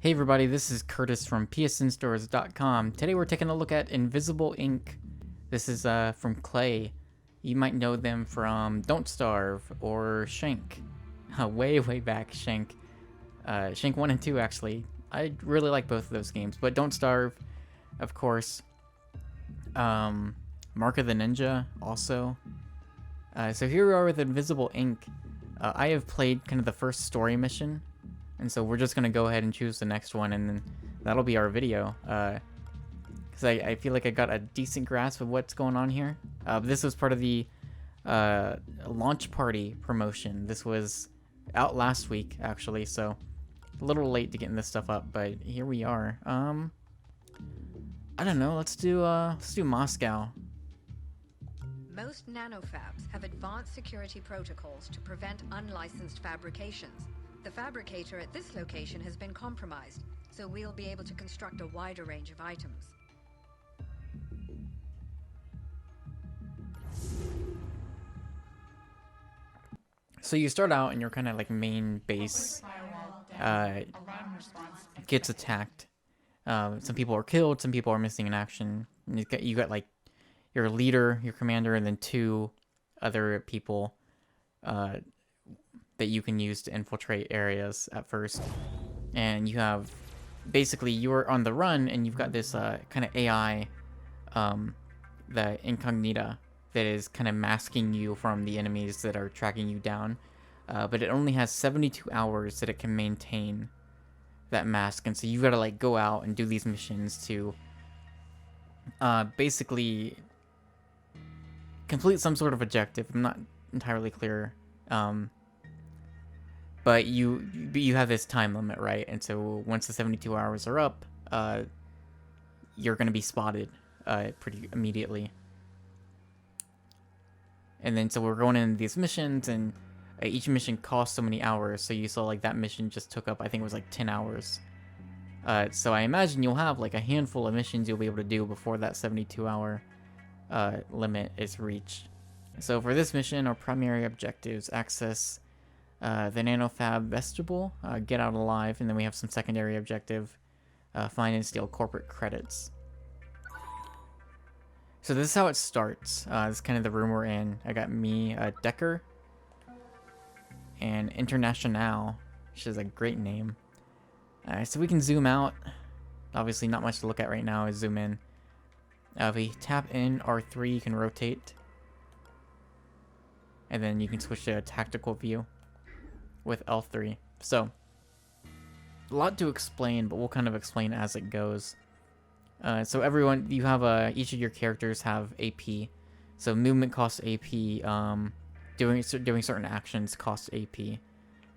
Hey everybody, this is Curtis from PSNStores.com. Today we're taking a look at Invisible Ink. This is from Clay. You might know them from Don't Starve or Shank. Way back, Shank. Shank 1 and 2 actually. I really like both of those games, but Don't Starve, of course. Mark of the Ninja also. So here we are with Invisible Ink. I have played kind of the first story mission. And so we're just going to go ahead and choose the next one, and then that'll be our video. Because I feel like I got a decent grasp of what's going on here. This was part of the launch party promotion. This was out last week, actually, so a little late to getting this stuff up, but here we are. I don't know, let's do Moscow. Most nanofabs have advanced security protocols to prevent unlicensed fabrications. The fabricator at this location has been compromised, so we'll be able to construct a wider range of items. So you start out and your kind of like main base gets attacked. Some people are killed, some people are missing in action. And you got like your leader, your commander, and then two other people that you can use to infiltrate areas at first. And you have, basically, you're on the run, and you've got this kind of AI, the Incognita, that is kind of masking you from the enemies that are tracking you down. But it only has 72 hours that it can maintain that mask, and so you've got to like go out and do these missions to basically complete some sort of objective. I'm not entirely clear. But you have this time limit, right? And so once the 72 hours are up, you're going to be spotted pretty immediately. And then so we're going in these missions, and each mission costs so many hours. So you saw like that mission just took up, I think it was like 10 hours. So I imagine you'll have like a handful of missions you'll be able to do before that 72-hour limit is reached. So for this mission, our primary objectives: access the nanofab vestibule, get out alive, and then we have some secondary objective: find and steal corporate credits. So this is how it starts. This is kind of the room we're in. I got me, Decker, and International, which is a great name. So we can zoom out. Obviously not much to look at right now. Is zoom in. If we tap in R3, you can rotate. And then you can switch to a tactical view with L3. So, a lot to explain, but we'll kind of explain as it goes. So everyone, you have each of your characters have AP. So movement costs AP. Doing certain actions costs AP.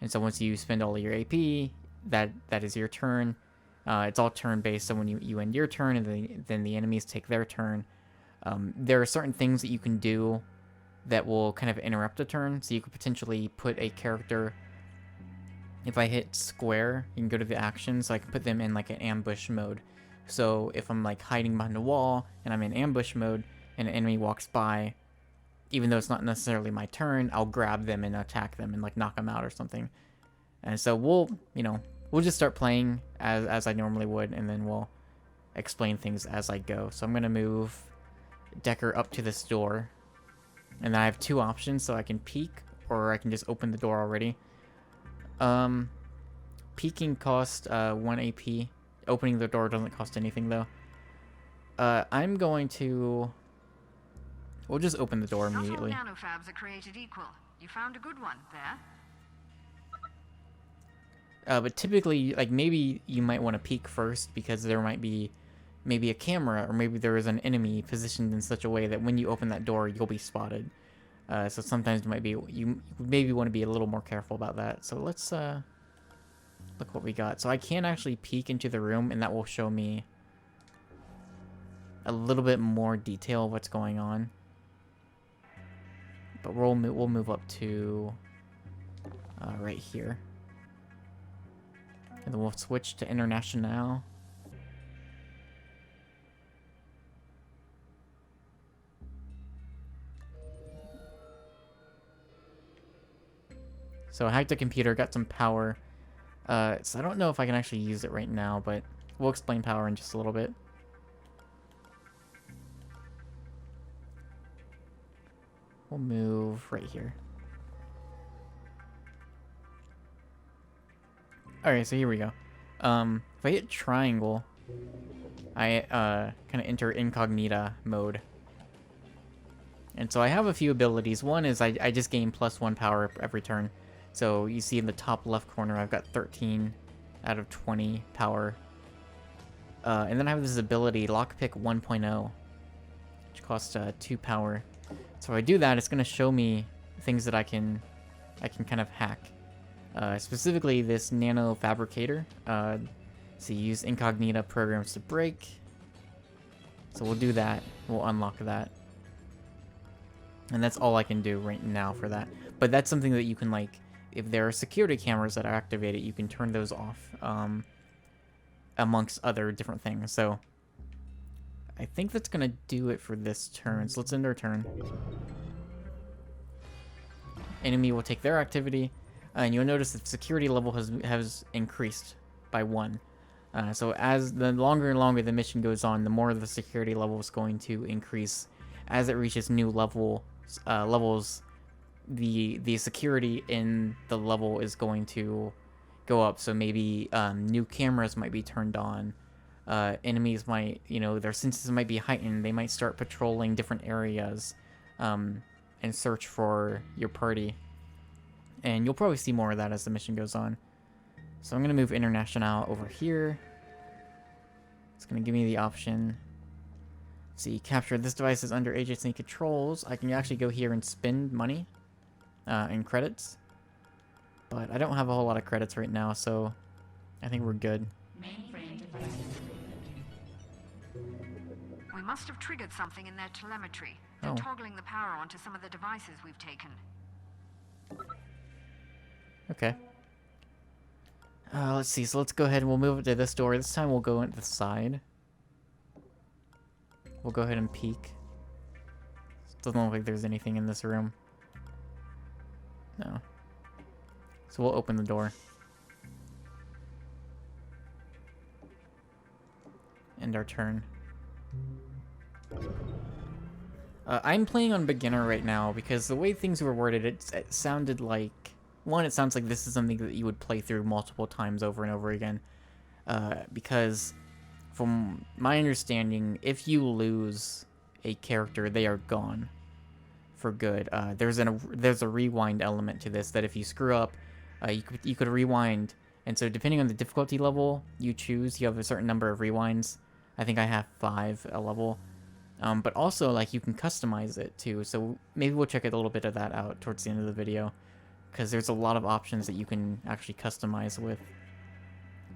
And so once you spend all of your AP, that is your turn. It's all turn based. So when you end your turn, and then the enemies take their turn. There are certain things that you can do that will kind of interrupt a turn. So you could potentially put a character. If I hit square, you can go to the actions, so I can put them in like an ambush mode. So if I'm like hiding behind a wall and I'm in ambush mode and an enemy walks by, even though it's not necessarily my turn, I'll grab them and attack them and like knock them out or something. And so we'll just start playing as I normally would, and then we'll explain things as I go. So I'm gonna move Decker up to this door, and then I have two options, so I can peek or I can just open the door already. Peeking costs 1 AP. Opening the door doesn't cost anything though. I'm going to... We'll just open the door immediately. Not all nanofabs are created equal. You found a good one there. But typically, like, maybe you might want to peek first, because there might be maybe a camera, or maybe there is an enemy positioned in such a way that when you open that door, you'll be spotted. So sometimes it might be, you maybe want to be a little more careful about that. So let's look what we got. So I can actually peek into the room, and that will show me a little bit more detail of what's going on. But we'll move up to right here. And then we'll switch to International. So I hacked the computer, got some power. So I don't know if I can actually use it right now, but we'll explain power in just a little bit. We'll move right here. Alright, so here we go. If I hit triangle, I kind of enter incognita mode. And so I have a few abilities. One is I just gain +1 power every turn. So you see in the top left corner, I've got 13 out of 20 power. And then I have this ability, Lockpick 1.0, which costs 2 power. So if I do that, it's going to show me things that I can kind of hack. Specifically this nano fabricator. So you use incognita programs to break. So we'll do that. We'll unlock that. And that's all I can do right now for that. But that's something that you can, like, if there are security cameras that are activated, you can turn those off, amongst other different things. So I think that's going to do it for this turn. So let's end our turn. Enemy will take their activity, and you'll notice that the security level has increased by 1. So as the longer and longer the mission goes on, the more the security level is going to increase. As it reaches new levels, the security in the level is going to go up. So maybe new cameras might be turned on. Enemies might, their senses might be heightened. They might start patrolling different areas and search for your party. And you'll probably see more of that as the mission goes on. So I'm going to move International over here. It's going to give me the option. See, capture this device is under agency controls. I can actually go here and spend money and credits. But I don't have a whole lot of credits right now, so I think we're good. We must have triggered something in their telemetry. They're toggling the power onto some of the devices we've taken. Okay. Let's see. So let's go ahead and we'll move it to this door. This time we'll go into the side. We'll go ahead and peek. Doesn't look like there's anything in this room. No. So we'll open the door. End our turn. I'm playing on beginner right now because the way things were worded, it sounded like... One, it sounds like this is something that you would play through multiple times over and over again. Because from my understanding, if you lose a character, they are gone for good. There's a rewind element to this, that if you screw up, you could rewind. And so depending on the difficulty level you choose, you have a certain number of rewinds. I think I have 5 a level. But also, like, you can customize it too. So maybe we'll check a little bit of that out towards the end of the video, because there's a lot of options that you can actually customize with.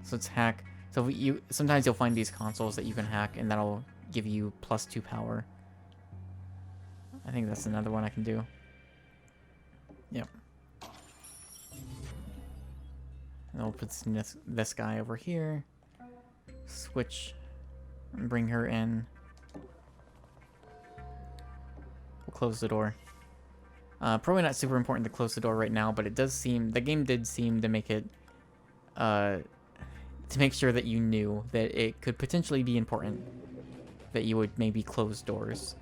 So let's hack. So sometimes you'll find these consoles that you can hack, and that'll give you +2 power. I think that's another one I can do. Yep. And we'll put this guy over here. Switch and bring her in. We'll close the door. Probably not super important to close the door right now, but it does seem, the game did seem to make it, to make sure that you knew that it could potentially be important that you would maybe close doors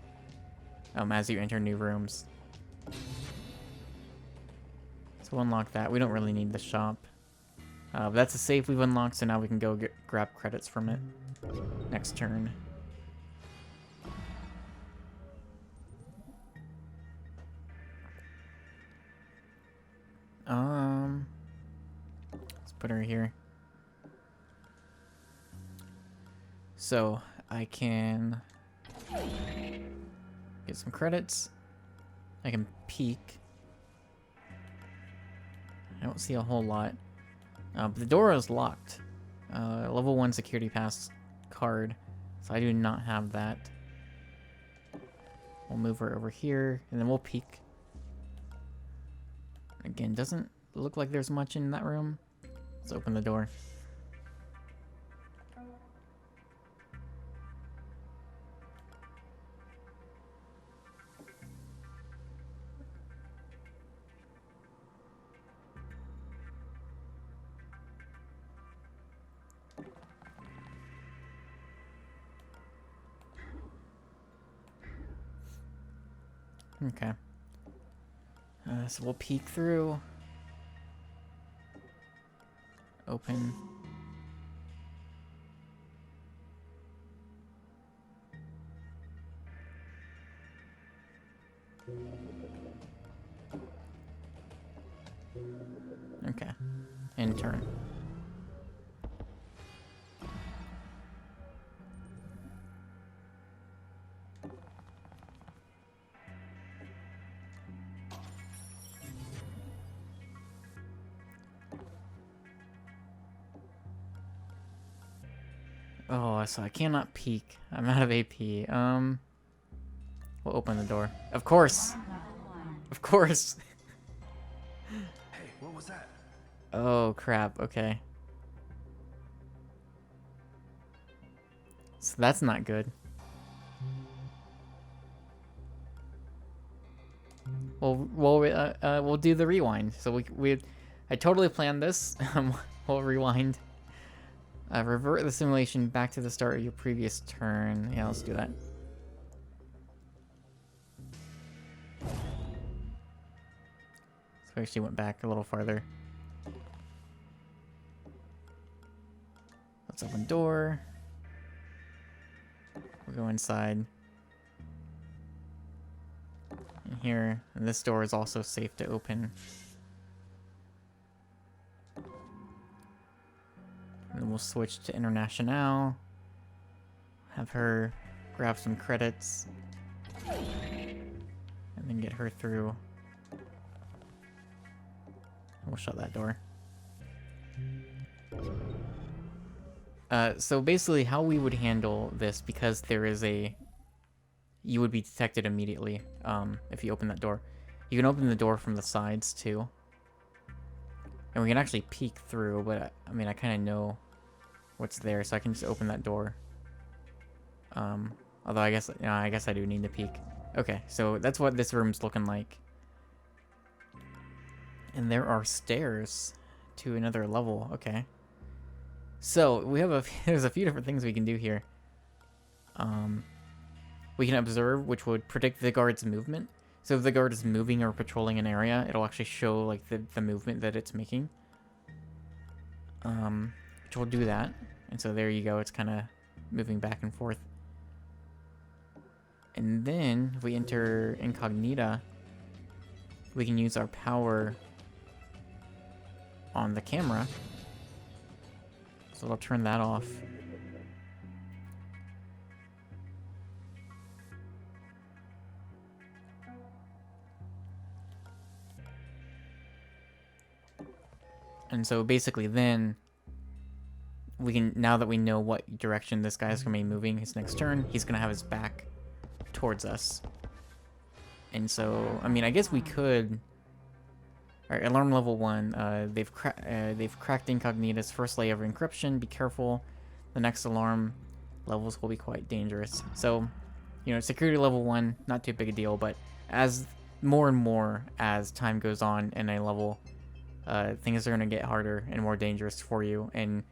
as you enter new rooms. So we'll unlock that. We don't really need the shop. But that's a safe we've unlocked, so now we can go grab credits from it next turn. Let's put her here. So I can get some credits. I can peek. I don't see a whole lot. But the door is locked. Level 1 security pass card. So I do not have that. We'll move her over here, and then we'll peek. Again, doesn't look like there's much in that room. Let's open the door. Okay. So we'll peek through. Open. Okay. And turn. Oh, so I cannot peek. I'm out of AP. We'll open the door. Of course. Of course. Hey, what was that? Oh, crap. Okay. So that's not good. We'll do the rewind. So I totally planned this. We'll rewind. Revert the simulation back to the start of your previous turn. Yeah, let's do that. So we actually went back a little farther. Let's open door. We'll go inside. In here, and this door is also safe to open. And then we'll switch to International. Have her grab some credits. And then get her through. We'll shut that door. So basically how we would handle this, because there is you would be detected immediately if you open that door. You can open the door from the sides too. And we can actually peek through, but I mean, I kind of know what's there, so I can just open that door. Although I guess I do need to peek. Okay, so that's what this room's looking like. And there are stairs to another level. Okay. So we have there's a few different things we can do here. We can observe, which would predict the guard's movement. So if the guard is moving or patrolling an area, it'll actually show like the movement that it's making. Which will do that. And so there you go, it's kind of moving back and forth. And then if we enter Incognita, we can use our power on the camera. So I'll turn that off. And so basically then we can, now that we know what direction this guy's going to be moving his next turn, he's going to have his back towards us. And so, I mean, I guess we could... Alright, alarm level 1. They've cracked Incognita's first layer of encryption. Be careful. The next alarm levels will be quite dangerous. So, you know, security level 1, not too big a deal, but as more and more as time goes on in a level, things are going to get harder and more dangerous for you. And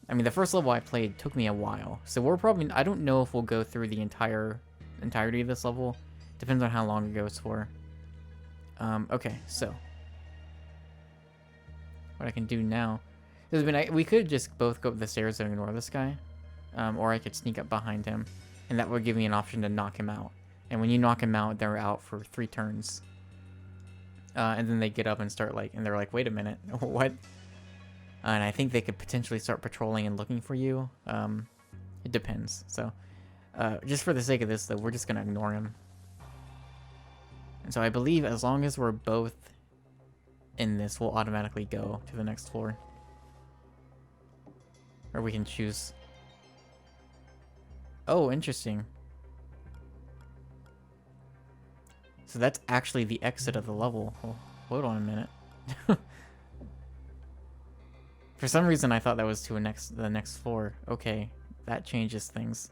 I mean, the first level I played took me a while, so we're probably, I don't know if we'll go through the entirety of this level. Depends on how long it goes for. Okay, so what I can do now is, we could just both go up the stairs and ignore this guy, or I could sneak up behind him, and that would give me an option to knock him out. And when you knock him out, they're out for 3 turns. And then they get up and start and they're like, wait a minute, what? And I think they could potentially start patrolling and looking for you. It depends. So, just for the sake of this, though, we're just gonna ignore him. And so I believe as long as we're both in this, we'll automatically go to the next floor. Or we can choose. Oh, interesting. So that's actually the exit of the level. Oh, hold on a minute. For some reason, I thought that was to the next floor. Okay, that changes things.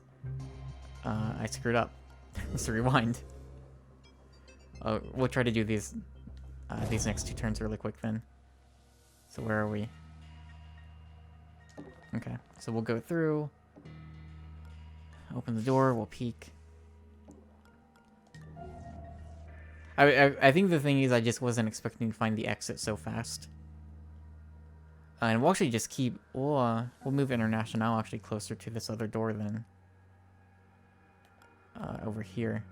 I screwed up. Let's rewind. We'll try to do these next 2 turns really quick then. So where are we? Okay, so we'll go through. Open the door. We'll peek. I think the thing is I just wasn't expecting to find the exit so fast. And we'll actually just keep... we'll move International actually closer to this other door then. Over here.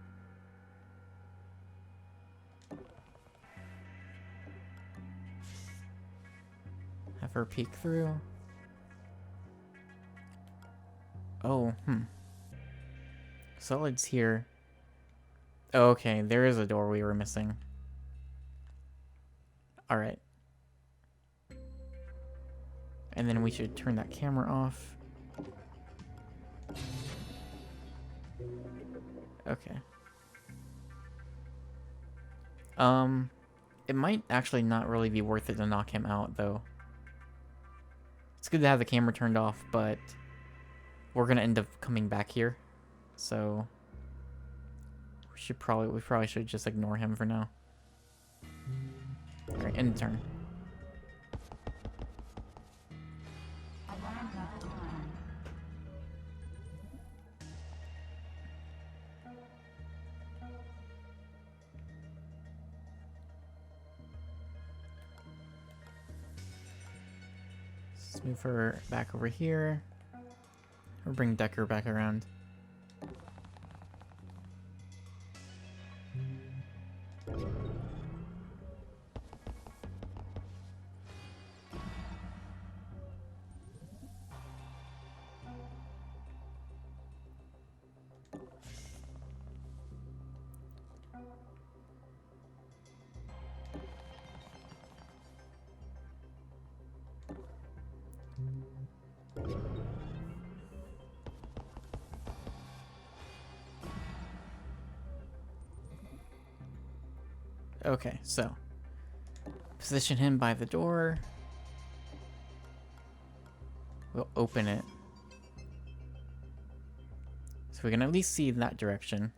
Have her peek through. Oh, Solid's here. Oh, okay, there is a door we were missing. Alright. And then we should turn that camera off. Okay. It might actually not really be worth it to knock him out, though. It's good to have the camera turned off, but we're gonna end up coming back here. So we probably should just ignore him for now. Alright, end turn. Let's move her back over here. Or bring Decker back around. Okay, so position him by the door. We'll open it. So we can at least see in that direction.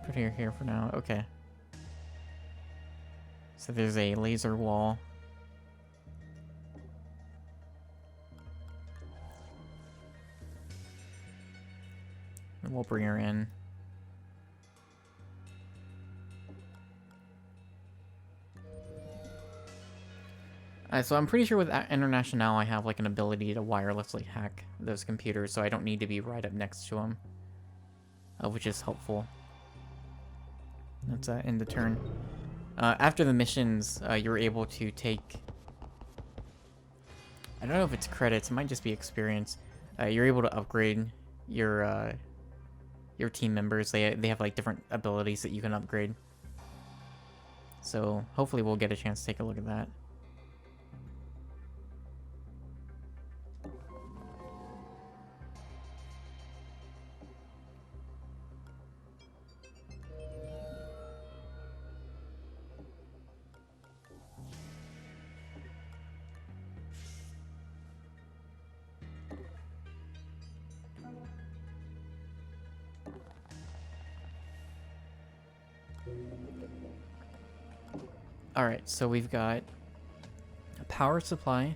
Put her here for now. Okay. So there's a laser wall. And we'll bring her in. So I'm pretty sure with International I have like an ability to wirelessly hack those computers, so I don't need to be right up next to them, which is helpful. Let's end the turn. After the missions, you're able to take... I don't know if it's credits, it might just be experience. You're able to upgrade your team members. They have like different abilities that you can upgrade. So hopefully we'll get a chance to take a look at that. Alright, so we've got a power supply.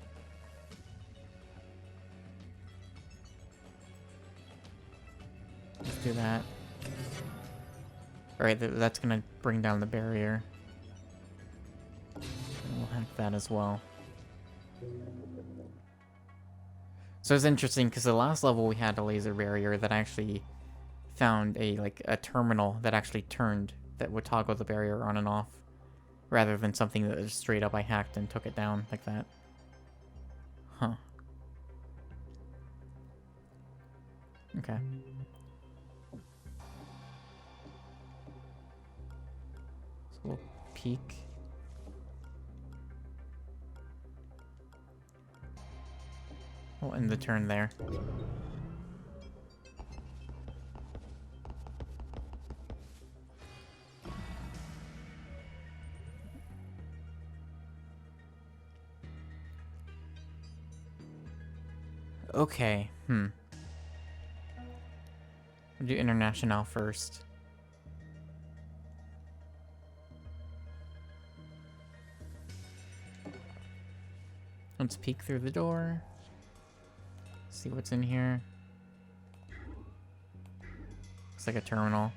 Let's do that. Alright, that's gonna bring down the barrier. And we'll hack that as well. So it's interesting because the last level we had a laser barrier that actually found a terminal that actually turned, that would toggle the barrier on and off, rather than something that was straight up I hacked and took it down like that. Huh. Okay. So we'll peek. We'll end the turn there. Okay, We'll do International first. Let's peek through the door. See what's in here. Looks like a terminal.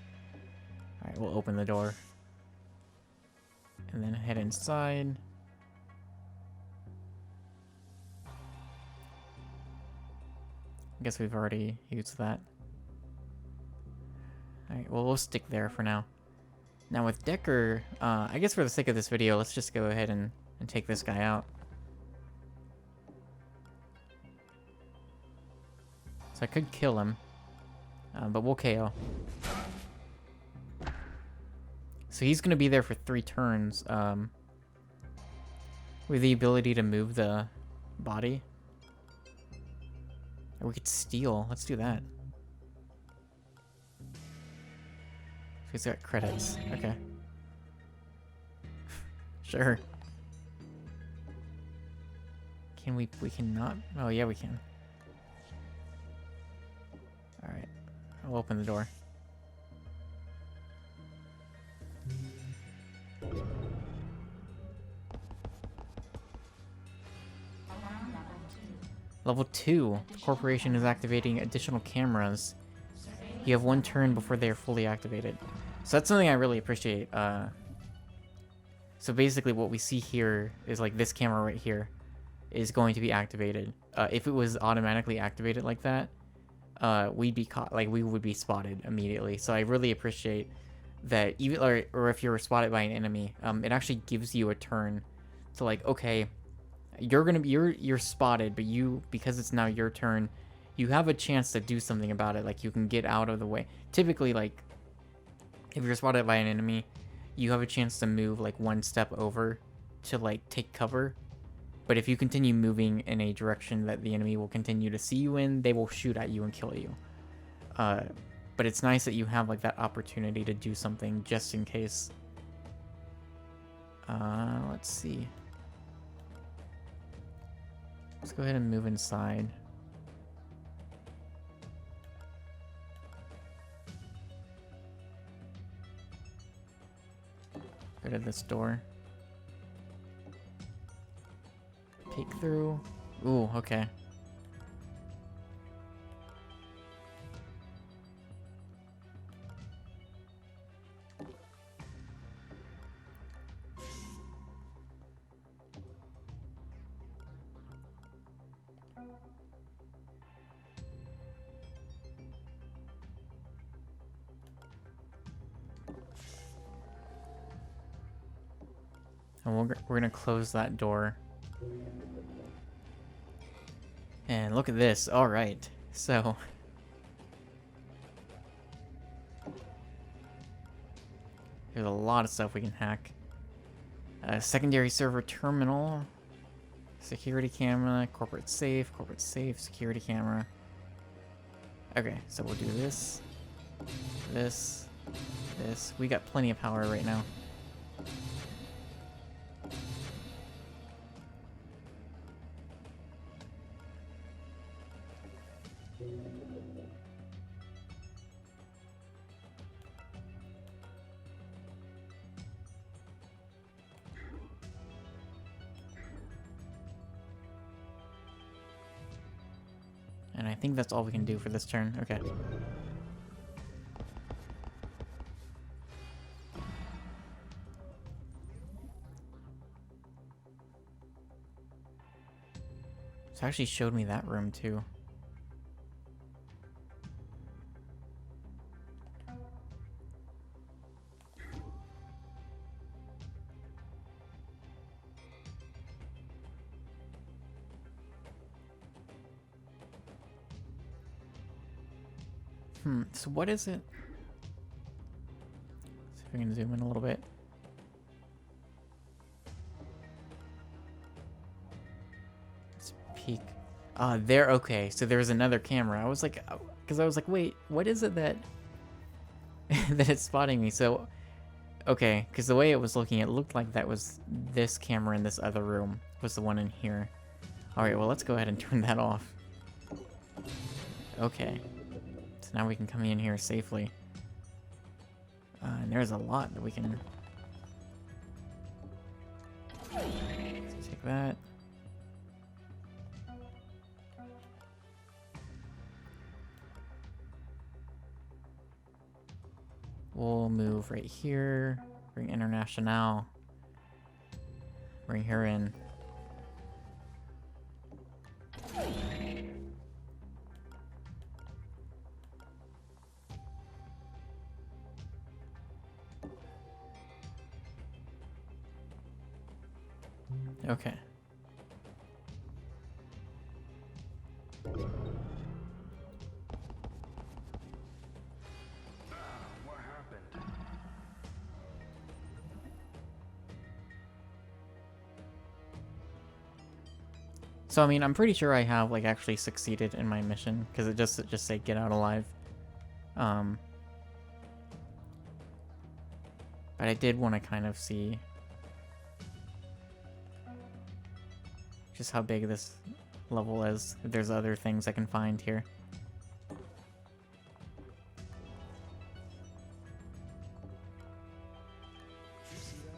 Alright, we'll open the door. And then head inside. I guess we've already used that. Alright, well, we'll stick there for now. Now with Decker, I guess for the sake of this video, let's just go ahead and take this guy out. So I could kill him, but we'll KO. So he's going to be there for 3 turns, with the ability to move the body. Or we could steal. Let's do that. He's got credits. Okay. Sure. Can we cannot? Oh yeah, we can. Alright. I'll open the door. Level 2. Corporation is activating additional cameras. You have 1 turn before they are fully activated. So that's something I really appreciate. So basically what we see here is like this camera right here is going to be activated. If it was automatically activated like that, we'd be caught, like we would be spotted immediately. So I really appreciate that even, or if you're spotted by an enemy, it actually gives you a turn to like, okay, you're spotted, but because it's now your turn, you have a chance to do something about it. Like you can get out of the way. Typically, like if you're spotted by an enemy, you have a chance to move like 1 step over to like take cover. But if you continue moving in a direction that the enemy will continue to see you in, they will shoot at you and kill you. But it's nice that you have like that opportunity to do something just in case. Let's see. Let's go ahead and move inside. Go to this door. Peek through. Ooh, okay. And we're gonna close that door. And look at this. All right. So there's a lot of stuff we can hack. Secondary server terminal, security camera, corporate safe, security camera. Okay, so we'll do this, this. We got plenty of power right now. And I think that's all we can do for this turn. Okay. It actually showed me that room too. So what is it? See if we can zoom in a little bit. Let's peek. There, okay, so there's another camera. I was like, because I was like, wait, what is it that that it's spotting me? So, okay, because the way it was looking, it looked like that was this camera in this other room was the one in here. All right, well, let's go ahead and turn that off. Okay. Now we can come in here safely. And there's a lot that we can... Let's take that. we'll move right here. Bring International. Bring her in. Okay. What happened? So I mean, I'm pretty sure I have like actually succeeded in my mission because it just say get out alive. But I did want to kind of see just how big this level is. If there's other things I can find here. Did you see that?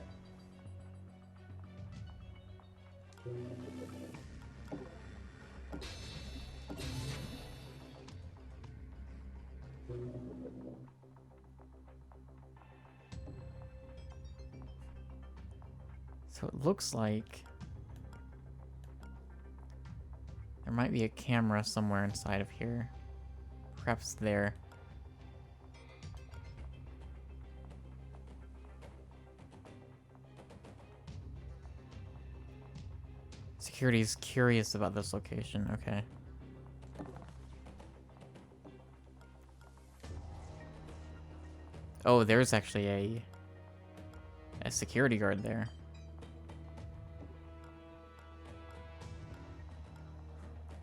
So it looks like there might be a camera somewhere inside of here. Perhaps there. Security is curious about this location. Okay. Oh, there's actually a security guard there.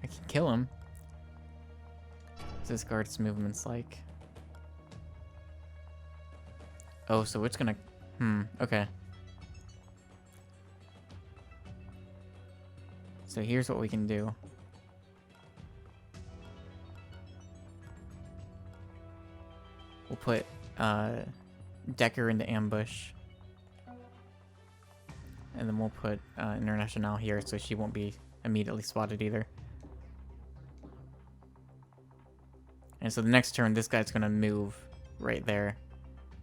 I can kill him. What's this guard's movements like? Oh, so it's gonna... okay. So here's what we can do. We'll put Decker into ambush. And then we'll put International here so she won't be immediately spotted either. And so the next turn, this guy's gonna move right there.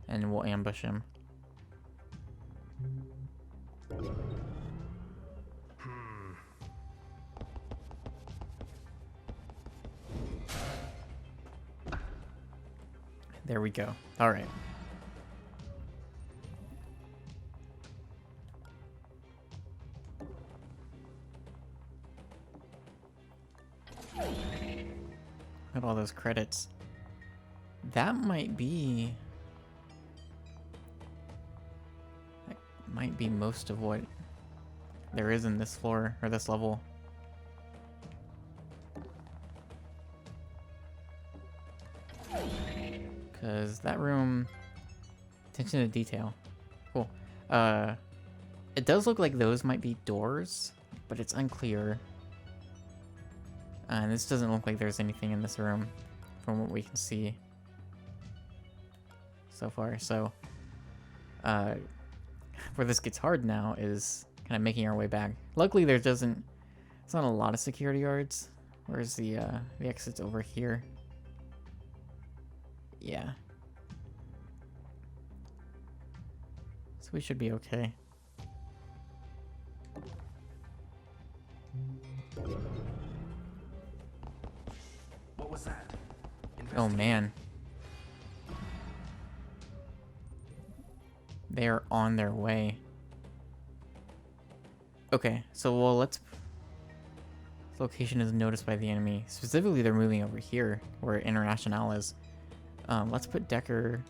And we'll ambush him. There we go. All right. Look at all those credits. That might be most of what there is in this floor or this level. Because that room, attention to detail. Cool. It does look like those might be doors, but it's unclear. And this doesn't look like there's anything in this room from what we can see so far. So, where this gets hard now is kind of making our way back. Luckily, it's not a lot of security guards. Where's the exit's over here? Yeah. So we should be okay. What was that? Oh man. They are on their way. Okay, so well, this location is noticed by the enemy. Specifically, they're moving over here where International is. Let's put Decker.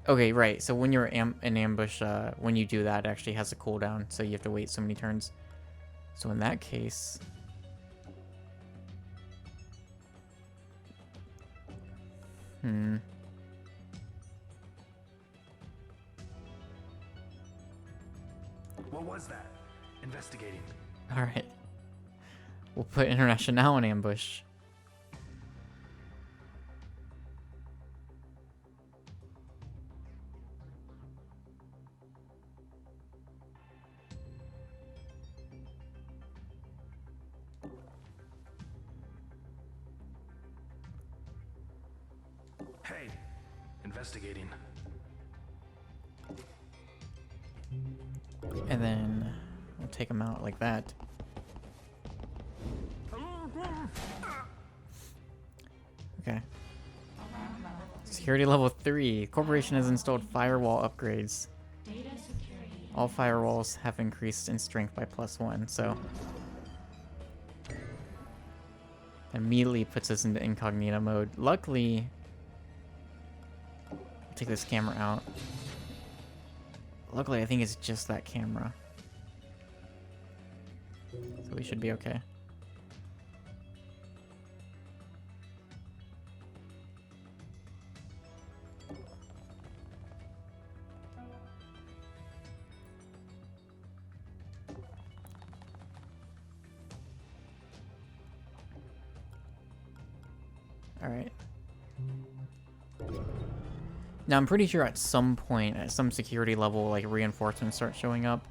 Okay, right. So when you're in ambush, when you do that, it actually has a cooldown, so you have to wait so many turns. So in that case, What was that? Investigating. all right. We'll put International in ambush. Investigating. And then we'll take them out like that. Okay. Security level 3. Corporation has installed firewall upgrades. All firewalls have increased in strength by +1, so immediately puts us into incognito mode. Luckily, I'll take this camera out. Luckily, I think it's just that camera, so we should be okay. Alright. Now, I'm pretty sure at some point, at some security level, like, reinforcements start showing up.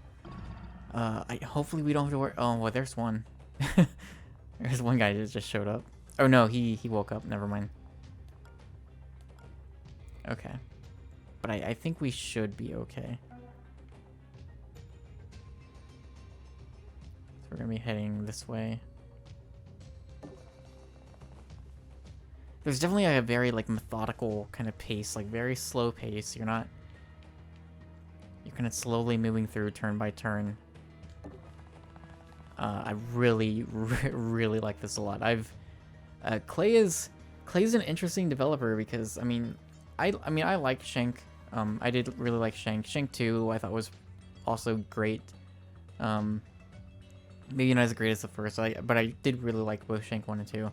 Hopefully we don't have to worry. Oh, well, there's one. There's one guy that just showed up. Oh, no, he woke up. Never mind. Okay. But I think we should be okay. So we're gonna be heading this way. There's definitely a very, like, methodical kind of pace, like, very slow pace. You're kind of slowly moving through turn by turn. I really, really like this a lot. Clay's an interesting developer because, I mean, I like Shank. I did really like Shank. Shank 2 I thought was also great. Maybe not as great as the first, but I did really like both Shank 1 and 2.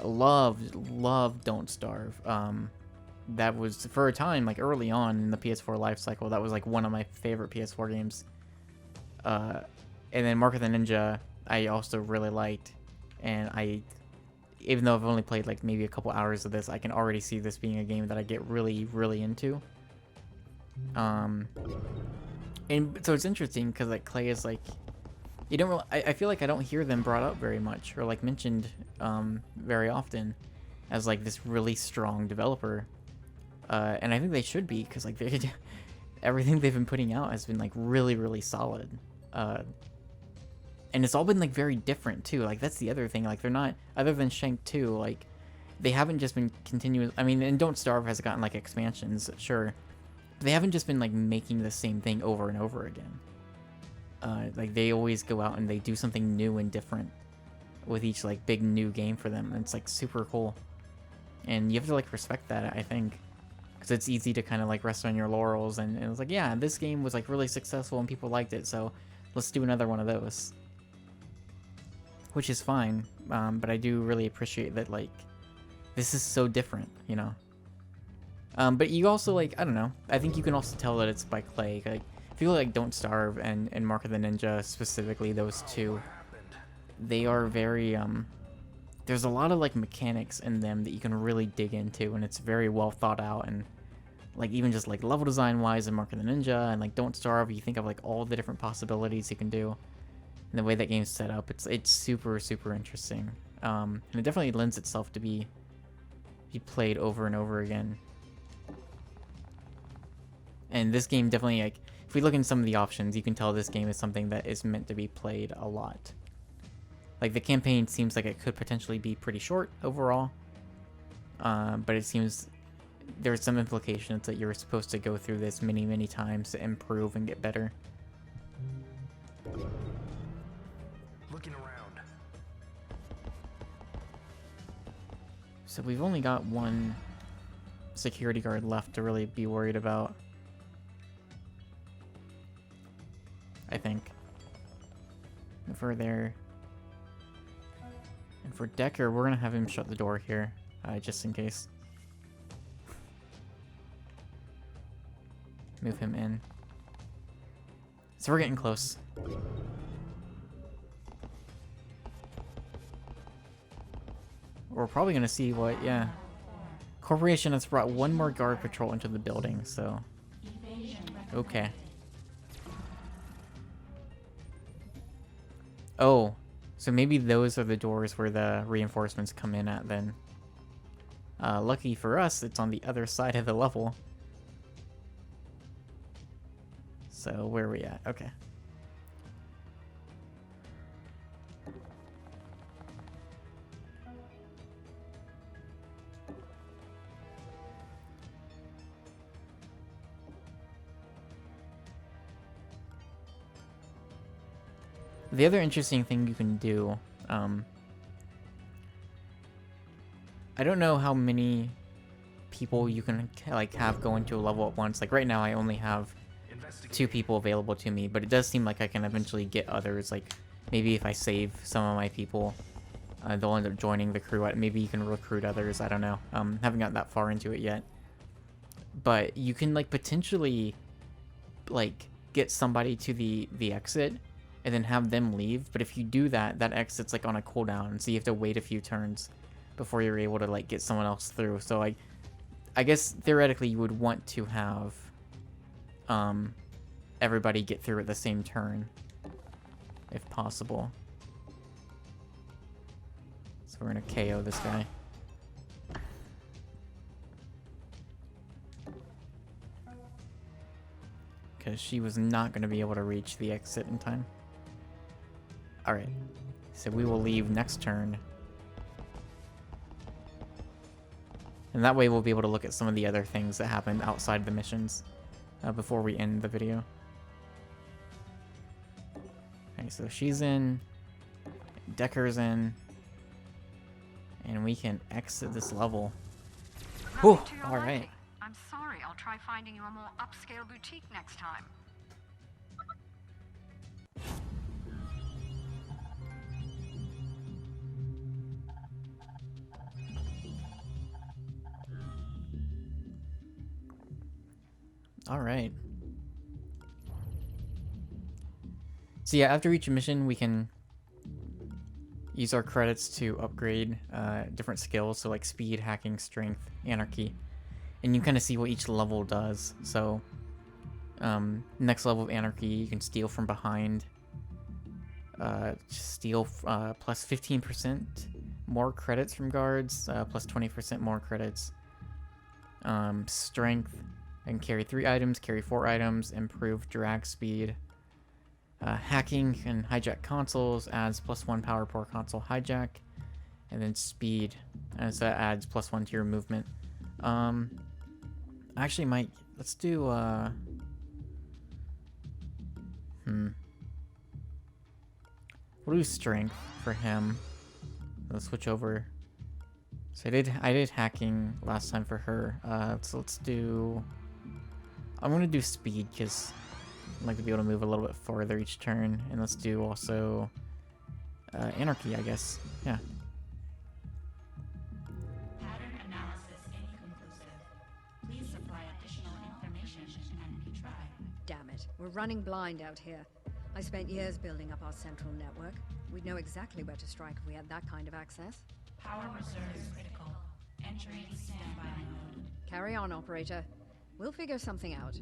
Loved Don't Starve. That was, for a time, like, early on in the PS4 life cycle, that was, like, one of my favorite PS4 games. And then Mark of the Ninja, I also really liked. And even though I've only played, like, maybe a couple hours of this, I can already see this being a game that I get really, really into. And so it's interesting, because, like, Clay is, like, you don't really, I feel like I don't hear them brought up very much or, like, mentioned very often as, like, this really strong developer, and I think they should be, because, like, everything they've been putting out has been, like, really, really solid, and it's all been, like, very different too. Like, that's the other thing, like, they're not, other than Shank 2, like, they haven't just been continuous. I mean, and Don't Starve has gotten, like, expansions, sure, but they haven't just been, like, making the same thing over and over again. Like, they always go out and they do something new and different with each, like, big new game for them. And it's, like, super cool. And you have to, like, respect that, I think. Because it's easy to kind of, like, rest on your laurels. And it's like, yeah, this game was, like, really successful and people liked it, so let's do another one of those. Which is fine. But I do really appreciate that, like, this is so different, you know? But you also, like, I don't know. I think you can also tell that it's by Clay. Like, I feel like Don't Starve and Mark of the Ninja, specifically those two, they are very, there's a lot of, like, mechanics in them that you can really dig into, and it's very well thought out, and, like, even just, like, level design wise in Mark of the Ninja, and, like, Don't Starve, you think of, like, all the different possibilities you can do, and the way that game's set up, it's super, super interesting, and it definitely lends itself to be played over and over again. And this game definitely, like, if we look in some of the options, you can tell this game is something that is meant to be played a lot. Like, the campaign seems like it could potentially be pretty short overall, but it seems there's some implications that you're supposed to go through this many, many times to improve and get better. Looking around. So we've only got one security guard left to really be worried about, I think. If we're there. And for Decker, we're gonna have him shut the door here, just in case. Move him in. So we're getting close. We're probably gonna see what, yeah. Corporation has brought one more guard patrol into the building, so. Okay. Oh, so maybe those are the doors where the reinforcements come in at then. Lucky for us, it's on the other side of the level. So where are we at? Okay. The other interesting thing you can do, I don't know how many people you can like have go into a level at once. Like right now I only have 2 people available to me, but it does seem like I can eventually get others. Like maybe if I save some of my people, they'll end up joining the crew. Maybe you can recruit others. I don't know. Haven't gotten that far into it yet. But you can like potentially like get somebody to the exit and then have them leave. But if you do that, that exit's like on a cooldown, so you have to wait a few turns before you're able to like get someone else through. So I guess theoretically you would want to have everybody get through at the same turn if possible. So we're gonna KO this guy. Because she was not going to be able to reach the exit in time. Alright, so we will leave next turn. And that way we'll be able to look at some of the other things that happened outside the missions before we end the video. Okay, so she's in, Decker's in, and we can exit this level. Whew, alright. I'm sorry, I'll try finding you a more upscale boutique next time. Alright. So yeah, after each mission we can use our credits to upgrade different skills, so like speed, hacking, strength, anarchy. And you kind of see what each level does. So next level of anarchy, you can steal from behind. Steal plus 15% more credits from guards, plus 20% more credits. Strength, and carry 3 items, carry 4 items, improve drag speed. Hacking and hijack consoles adds plus 1 power per console hijack. And then speed, so that adds plus 1 to your movement. Actually might, let's do, we'll do strength for him. Let's switch over. So I did hacking last time for her. So let's do, I'm gonna do speed because I'd like to be able to move a little bit farther each turn. And let's do also anarchy, I guess. Yeah. Damn it, we're running blind out here. I spent years building up our central network. We'd know exactly where to strike if we had that kind of access. Power reserve is critical. Entering standby mode. Carry on, operator. We'll figure something out.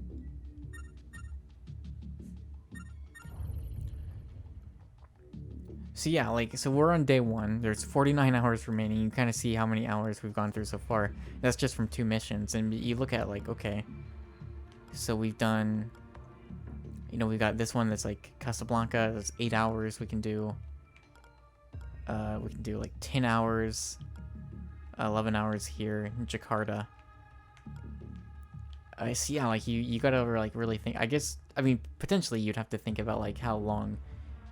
So yeah, like, so we're on day 1. There's 49 hours remaining. You kind of see how many hours we've gone through so far. That's just from 2 missions. And you look at, like, okay, so we've done, you know, we've got this one that's like Casablanca. That's 8 hours. We can do like 10 hours, 11 hours here in Jakarta. I see. Yeah, like you gotta like really think. I guess, I mean, potentially you'd have to think about like how long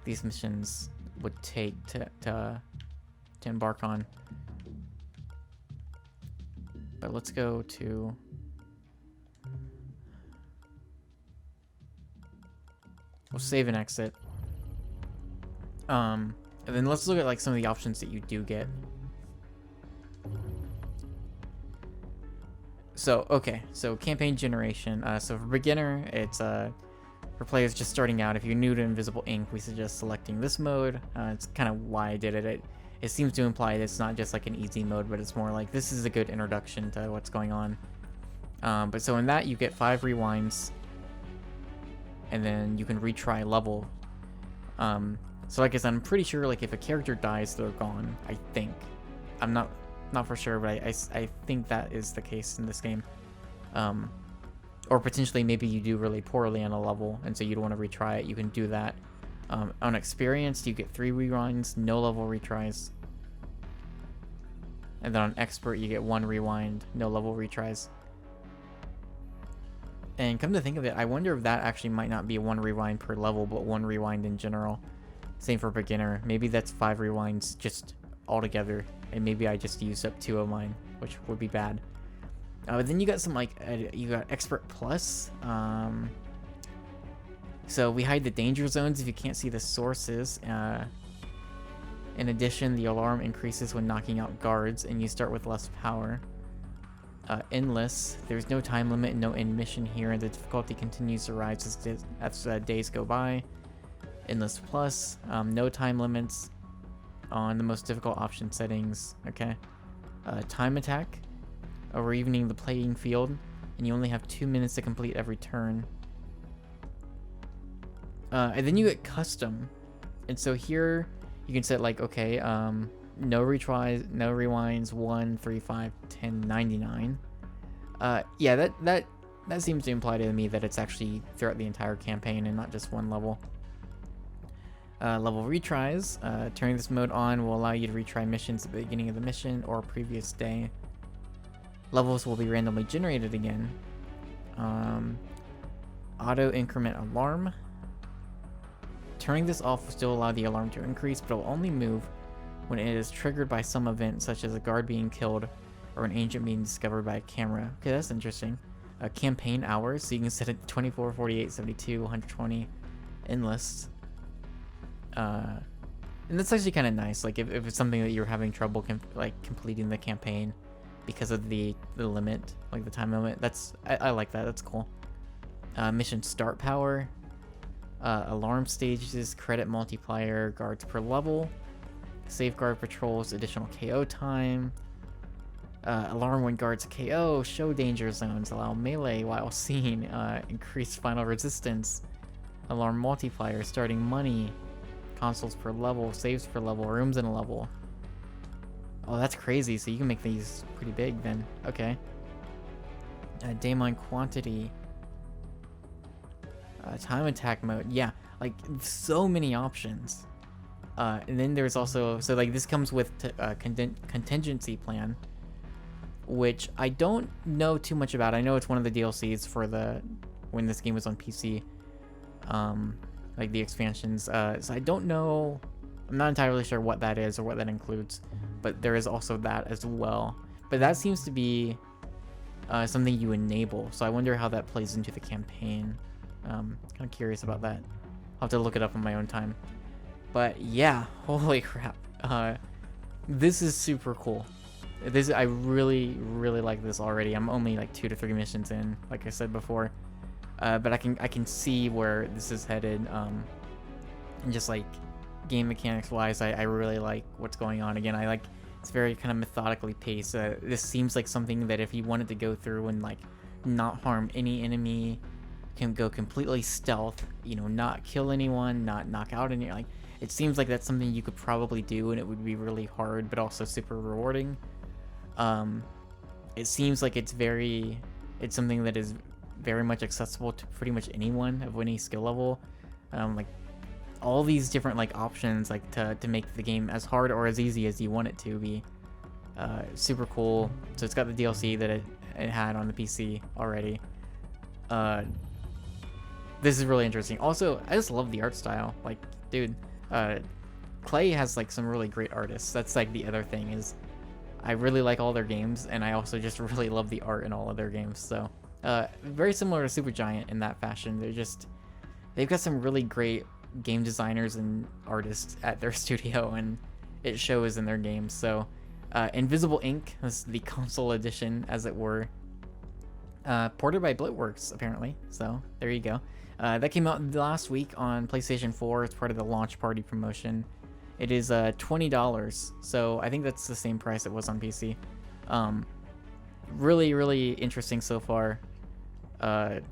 these missions would take to embark on. But let's go to, we'll save and exit. And then let's look at like some of the options that you do get. So, okay, so campaign generation. So for beginner, it's for players just starting out. If you're new to Invisible Ink, we suggest selecting this mode. It's kind of why I did it. It seems to imply that it's not just like an easy mode, but it's more like this is a good introduction to what's going on. But so in that, you get 5 rewinds, and then you can retry level. So like I said, I'm pretty sure like if a character dies, they're gone. I think. I'm not for sure, but I think that is the case in this game. or potentially maybe you do really poorly on a level, and so you don't want to retry it, you can do that. On experienced, you get 3 rewinds, no level retries. And then on expert, you get 1 rewind, no level retries. And come to think of it, I wonder if that actually might not be 1 rewind per level, but 1 rewind in general. Same for beginner. Maybe that's 5 rewinds just altogether, and maybe I just used up 2 of mine, which would be bad. But then you got some you got expert plus. So we hide the danger zones if you can't see the sources. In addition, the alarm increases when knocking out guards, and you start with less power. Endless. There's no time limit, no end mission here. The difficulty continues to rise as days go by. Endless plus. No time limits on the most difficult option settings. Okay. Time attack. Or evening the playing field, and you only have 2 minutes to complete every turn. And then you get custom, and so here you can set like, okay, no retries, no rewinds, 1, 3, 5, 10, 99. Yeah, that seems to imply to me that it's actually throughout the entire campaign and not just one level. Level retries. Turning this mode on will allow you to retry missions at the beginning of the mission or previous day. Levels will be randomly generated again. Auto increment alarm. Turning this off will still allow the alarm to increase, but it will only move when it is triggered by some event, such as a guard being killed or an agent being discovered by a camera. Okay, that's interesting. Campaign hours, so you can set it 24, 48, 72, 120, endless. And that's actually kind of nice. Like if it's something that you're having trouble completing the campaign because of the limit, like the time limit, I like that. That's cool. Mission start power. Alarm stages, credit multiplier, guards per level, safeguard patrols, additional KO time, alarm when guards KO, show danger zones, allow melee while seen, increased final resistance, alarm multiplier, starting money, consoles per level, saves per level, rooms in a level. Oh, that's crazy. So you can make these pretty big then. Okay. Daemon quantity. Time attack mode, yeah, like so many options. And then there's also, so like this comes with contingency plan, which I don't know too much about. I know it's one of the DLCs for when this game was on PC, like the expansions. So I don't know, I'm not entirely sure what that is or what that includes, but there is also that as well. But that seems to be something you enable, so I wonder how that plays into the campaign. Kind of curious about that. I'll have to look it up on my own time. But yeah, holy crap. This is super cool. I really like this already. I'm only like 2 to 3 missions in, like I said before. But I can see where this is headed. And just like game mechanics wise, I really like what's going on. Again, it's very kind of methodically paced. This seems like something that if you wanted to go through and like not harm any enemy, can go completely stealth, not kill anyone, not knock out any, like, it seems like that's something you could probably do, and it would be really hard but also super rewarding. It seems like it's something that is very much accessible to pretty much anyone of any skill level. Like all these different like options, like to make the game as hard or as easy as you want it to be. Super cool. So it's got the DLC that it had on the PC already. This is really interesting. Also, I just love the art style. Like, dude, Clay has like some really great artists. That's like the other thing is I really like all their games, and I also just really love the art in all of their games. So, very similar to Supergiant in that fashion. They've got some really great game designers and artists at their studio, and it shows in their games. So, Invisible Ink, this is the console edition, as it were. Ported by Blitworks, apparently. So, there you go. That came out last week on PlayStation 4 as part of the launch party promotion. It is $20, so I think that's the same price it was on PC. Really interesting so far. I'm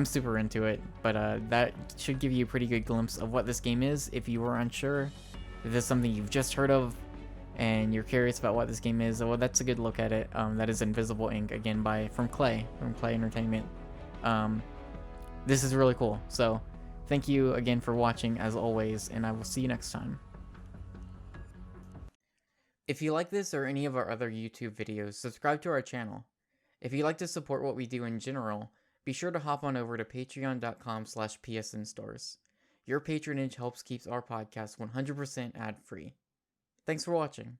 super into it, but that should give you a pretty good glimpse of what this game is. If you were unsure, if this is something you've just heard of, and you're curious about what this game is, well, that's a good look at it. That is Invisible Ink, again, from Clay Entertainment. This is really cool. So thank you again for watching, as always, and I will see you next time. If you like this or any of our other YouTube videos, subscribe to our channel. If you'd like to support what we do in general, be sure to hop on over to patreon.com/PSNstores. Your patronage helps keep our podcast 100% ad-free. Thanks for watching.